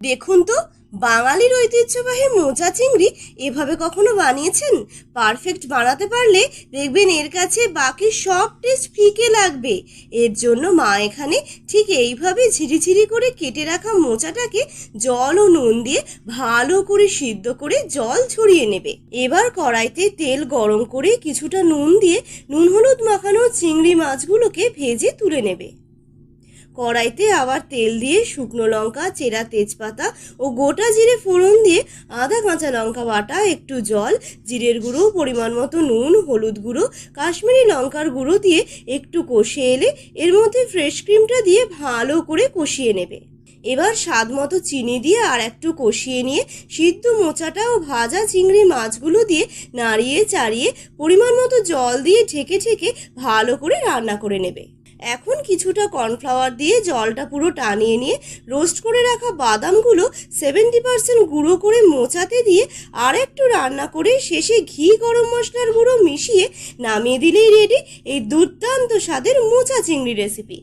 দেখুন তো, বাঙালির ঐতিহ্যবাহী মোচা চিংড়ি এভাবে কখনো বানিয়েছেন? পারফেক্ট বানাতে পারলে দেখবেন এর কাছে বাকি সব টেস্ট ফিকে লাগবে। এর জন্য মা এখানে ঠিক এইভাবে ঝিরিঝিরি করে কেটে রাখা মোচাটাকে জল ও নুন দিয়ে ভালো করে সিদ্ধ করে জল ঝরিয়ে নেবে। এবার কড়াইতে তেল গরম করে কিছুটা নুন দিয়ে নুন হলুদ মাখানো চিংড়ি মাছগুলোকে ভেজে তুলে নেবে। কড়াইতে আবার তেল দিয়ে শুকনো লঙ্কা, চেরা তেজপাতা ও গোটা জিরে ফোড়ন দিয়ে আদা কাঁচা লঙ্কা বাটা, একটু জল, জিরের গুঁড়ো, পরিমাণ মতো নুন, হলুদ গুঁড়ো, কাশ্মীরি লঙ্কার গুঁড়ো দিয়ে একটু কষিয়ে এলে এর মধ্যে ফ্রেশ ক্রিমটা দিয়ে ভালো করে কষিয়ে নেবে। এবার স্বাদ মতো চিনি দিয়ে আর একটু কষিয়ে নিয়ে সিদ্ধ মোচাটা ও ভাজা চিংড়ি মাছগুলো দিয়ে নাড়িয়ে চাড়িয়ে পরিমাণ মতো জল দিয়ে ঢেকে ঢেকে ভালো করে রান্না করে নেবে। এখন কিছুটা কর্নফ্লাওয়ার দিয়ে জলটা পুরো টানিয়ে নিয়ে রোস্ট করে রাখা বাদামগুলো 70% গুঁড়ো করে মোচাতে দিয়ে আর একটু রান্না করে শেষে ঘি গরম মশলার গুঁড়ো মিশিয়ে নামিয়ে দিলেই রেডি এই দুর্দান্ত স্বাদের মোচা চিংড়ি রেসিপি।